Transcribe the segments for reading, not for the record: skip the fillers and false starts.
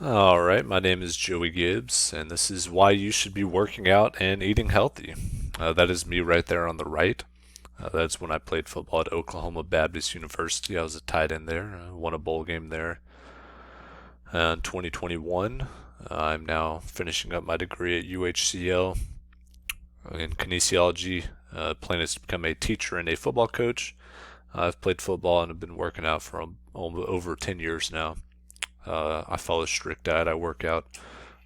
All right, my name is Joey Gibbs, and this is why you should be working out and eating healthy. That is me right there on the right. That's when I played football at Oklahoma Baptist University. I was a tight end there, won a bowl game there in 2021. I'm now finishing up my degree at UHCL in kinesiology, planning to become a teacher and a football coach. I've played football and have been working out for over 10 years now. I follow a strict diet. I work out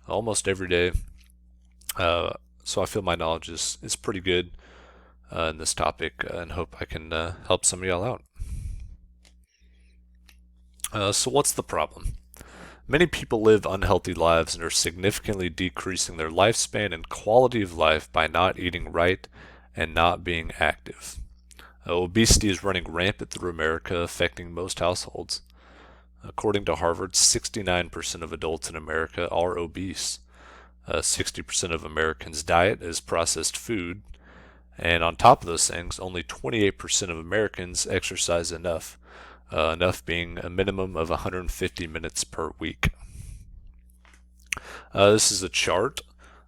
almost every day. Uh, so I feel my knowledge is pretty good in this topic and hope I can help some of y'all out. So, what's the problem? Many people live unhealthy lives and are significantly decreasing their lifespan and quality of life by not eating right and not being active. Obesity is running rampant through America, affecting most households. According to Harvard, 69% of adults in America are obese. 60% of Americans' diet is processed food, and on top of those things, only 28% of Americans exercise enough, enough being a minimum of 150 minutes per week. This is a chart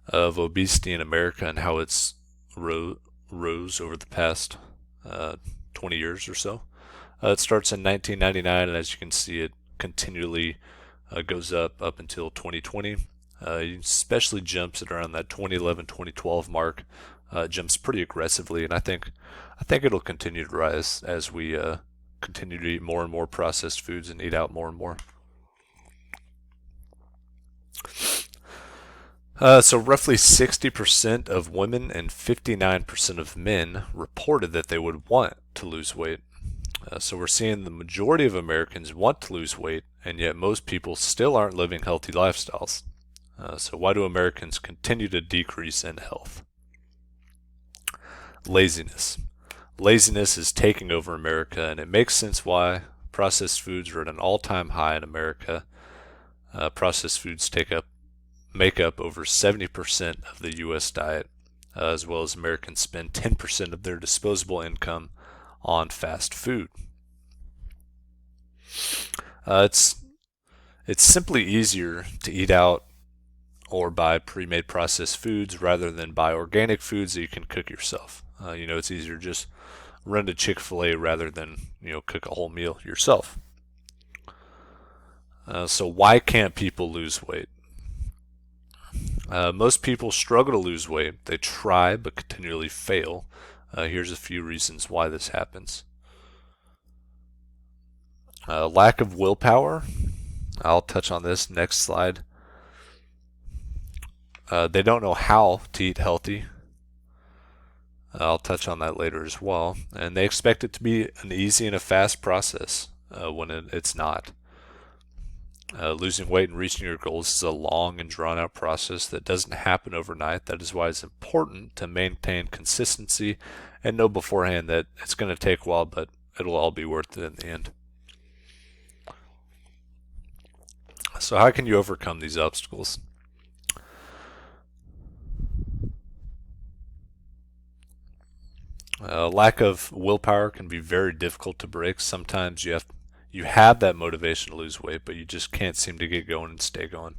of obesity in America and how it's rose over the past uh, 20 years or so. It starts in 1999, and as you can see, it continually goes up until 2020. Especially jumps at around that 2011-2012 mark. Jumps pretty aggressively, and I think it'll continue to rise as we continue to eat more and more processed foods and eat out more and more. So roughly 60% of women and 59% of men reported that they would want to lose weight. So we're seeing the majority of Americans want to lose weight, and yet most people still aren't living healthy lifestyles. So why do Americans continue to decrease in health? Laziness. Laziness is taking over America, and it makes sense why processed foods are at an all-time high in America. Processed foods make up over 70% of the U.S. diet, as well as Americans spend 10% of their disposable income on fast food. It's simply easier to eat out or buy pre-made processed foods rather than buy organic foods that you can cook yourself. It's easier to just run to Chick-fil-A rather than cook a whole meal yourself. So why can't people lose weight? Most people struggle to lose weight. They try but continually fail. Here's a few reasons why this happens. Lack of willpower. I'll touch on this next slide. They don't know how to eat healthy. I'll touch on that later as well. And they expect it to be an easy and a fast process when it's not. Losing weight and reaching your goals is a long and drawn out process that doesn't happen overnight. That is why it's important to maintain consistency and know beforehand that it's going to take a while, but it'll all be worth it in the end. So, how can you overcome these obstacles? Lack of willpower can be very difficult to break. Sometimes you have that motivation to lose weight, but you just can't seem to get going and stay going.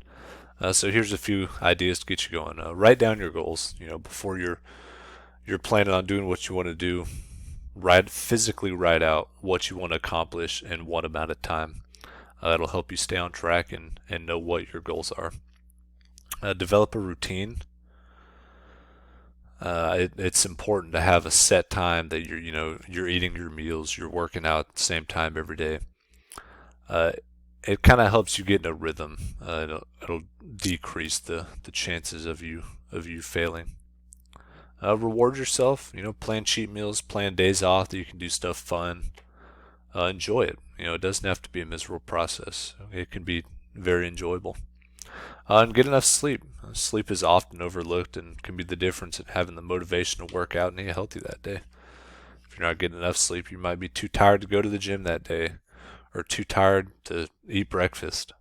So here's a few ideas to get you going. Write down your goals. Before you're planning on doing what you want to do. Physically write out what you want to accomplish in what amount of time. It'll help you stay on track and know what your goals are. Develop a routine. It's important to have a set time that you're eating your meals, you're working out at the same time every day. Uh, it kind of helps you get in a rhythm. It'll decrease the chances of you failing. Reward yourself. Plan cheat meals, plan days off that you can do stuff fun. Enjoy it. It doesn't have to be a miserable process. It can be very enjoyable. And get enough sleep. Sleep is often overlooked and can be the difference in having the motivation to work out and eat healthy that day. If you're not getting enough sleep, you might be too tired to go to the gym that day or too tired to eat breakfast.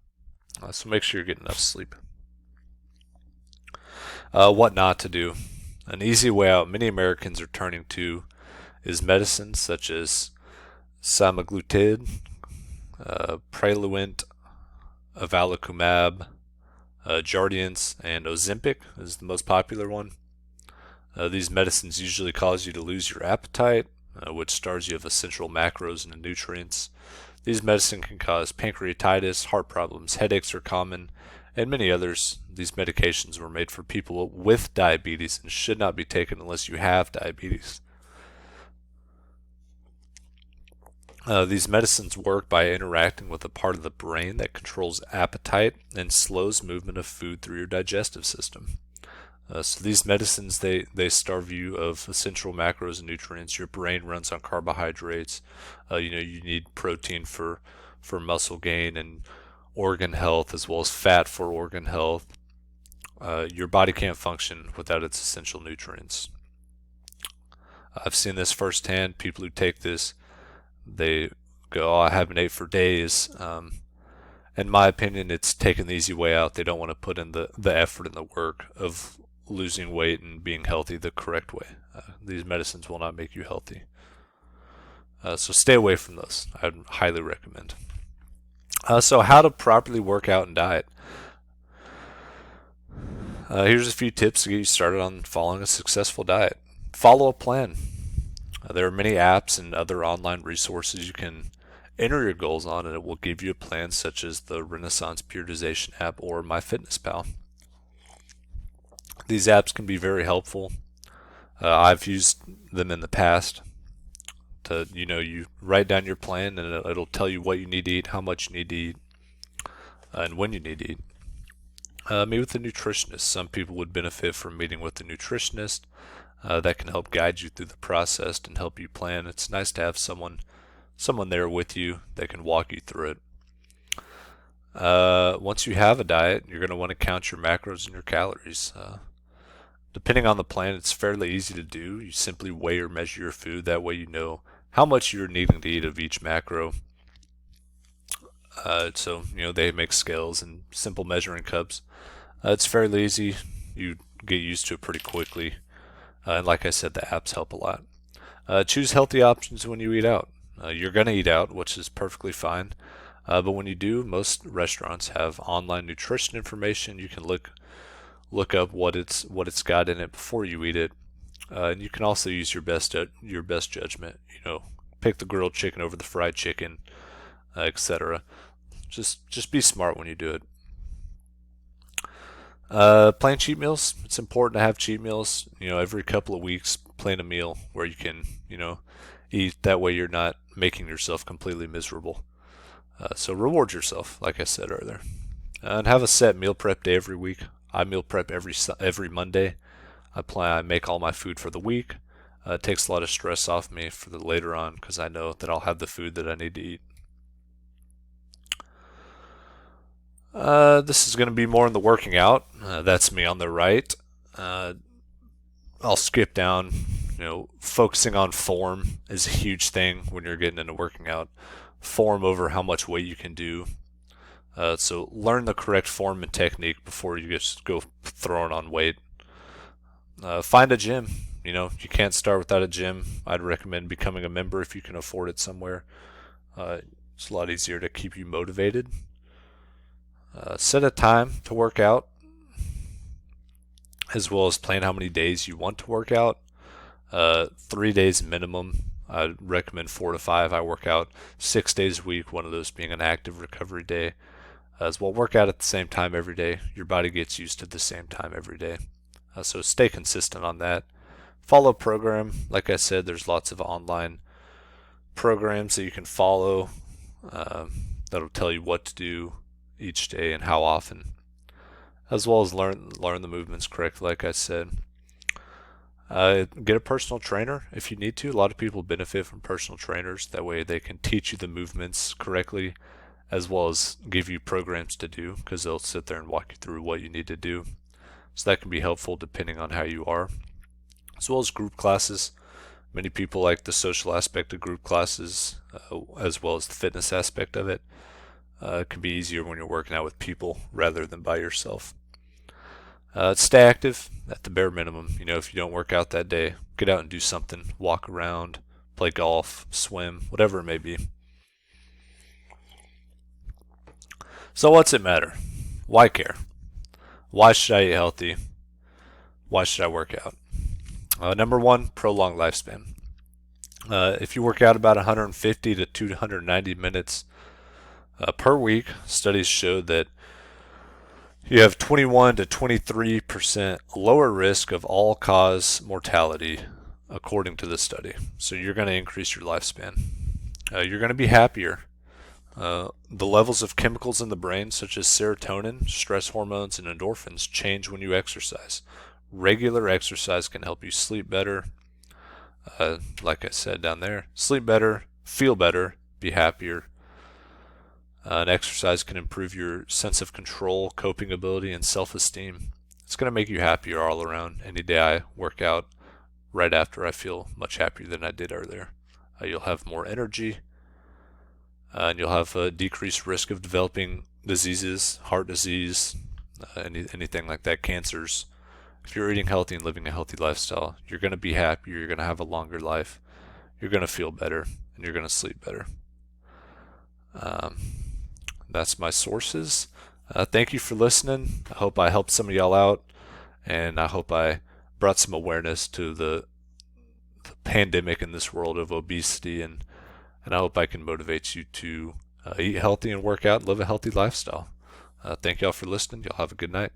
So make sure you're getting enough sleep. What not to do. An easy way out many Americans are turning to is medicines such as semaglutide, Praluent, Avalocumab, Jardiance, and Ozempic is the most popular one. These medicines usually cause you to lose your appetite, which starves you of essential macros and nutrients. These medicines can cause pancreatitis, heart problems, headaches are common, and many others. These medications were made for people with diabetes and should not be taken unless you have diabetes. These medicines work by interacting with a part of the brain that controls appetite and slows movement of food through your digestive system. So these medicines, they starve you of essential macros and nutrients. Your brain runs on carbohydrates. You need protein for muscle gain and organ health, as well as fat for organ health. Your body can't function without its essential nutrients. I've seen this firsthand. People who take this, they go, "Oh, I haven't ate for days." In my opinion, it's taking the easy way out. They don't want to put in the effort and the work of losing weight and being healthy the correct way. These medicines will not make you healthy. So stay away from those. I'd highly recommend. So how to properly work out and diet. Here's a few tips to get you started on following a successful diet. Follow a plan. There are many apps and other online resources you can enter your goals on, and it will give you a plan such as the Renaissance Periodization app or MyFitnessPal. These apps can be very helpful. I've used them in the past. You write down your plan, and it'll tell you what you need to eat, how much you need to eat, and when you need to eat. Meet with a nutritionist. Some people would benefit from meeting with a nutritionist that can help guide you through the process and help you plan. It's nice to have someone there with you that can walk you through it. Once you have a diet, you're going to want to count your macros and your calories. Depending on the plan, it's fairly easy to do. You simply weigh or measure your food. That way you know how much you're needing to eat of each macro. They make scales and simple measuring cups. It's fairly easy. You get used to it pretty quickly. And like I said, the apps help a lot. Choose healthy options when you eat out. You're going to eat out, which is perfectly fine. But when you do, most restaurants have online nutrition information. You can look up what it's got in it before you eat it. And you can also use your best judgment. Pick the grilled chicken over the fried chicken, etc. Just be smart when you do it. Plan cheat meals. It's important to have cheat meals. Every couple of weeks, plan a meal where you can eat. That way you're not making yourself completely miserable. So reward yourself, like I said earlier, and have a set meal prep day every week. I meal prep every Monday. I make all my food for the week. It takes a lot of stress off me for the later on because I know that I'll have the food that I need to eat. This is going to be more in the working out. That's me on the right. I'll skip down. Focusing on form is a huge thing when you're getting into working out. Form over how much weight you can do. So learn the correct form and technique before you just go throwing on weight. Find a gym. You can't start without a gym. I'd recommend becoming a member if you can afford it somewhere. It's a lot easier to keep you motivated. Set a time to work out, as well as plan how many days you want to work out. 3 days minimum. I'd recommend 4 to 5. I work out 6 days a week, one of those being an active recovery day. As well, work out at the same time every day. Your body gets used to the same time every day. So stay consistent on that. Follow a program. Like I said, there's lots of online programs that you can follow that'll tell you what to do each day and how often, as well as learn the movements correctly, like I said. Get a personal trainer if you need to. A lot of people benefit from personal trainers. That way they can teach you the movements correctly, as well as give you programs to do, because they'll sit there and walk you through what you need to do. So that can be helpful depending on how you are. As well as group classes. Many people like the social aspect of group classes, as well as the fitness aspect of it. It can be easier when you're working out with people rather than by yourself. Stay active at the bare minimum. If you don't work out that day, get out and do something. Walk around, play golf, swim, whatever it may be. So what's it matter? Why care? Why should I eat healthy? Why should I work out? Number one, prolonged lifespan. If you work out about 150 to 290 minutes per week, studies show that you have 21 to 23% lower risk of all-cause mortality, according to this study. So you're going to increase your lifespan. You're going to be happier. The levels of chemicals in the brain, such as serotonin, stress hormones, and endorphins, change when you exercise. Regular exercise can help you sleep better. Like I said down there, sleep better, feel better, be happier. And exercise can improve your sense of control, coping ability, and self-esteem. It's going to make you happier all around. Any day I work out right after, I feel much happier than I did earlier. You'll have more energy, and you'll have a decreased risk of developing diseases, heart disease, anything like that, cancers. If you're eating healthy and living a healthy lifestyle, you're going to be happier, you're going to have a longer life, you're going to feel better, and you're going to sleep better. That's my sources. Thank you for listening. I hope I helped some of y'all out, and I hope I brought some awareness to the pandemic in this world of obesity, and I hope I can motivate you to eat healthy and work out and live a healthy lifestyle. Thank y'all for listening. Y'all have a good night.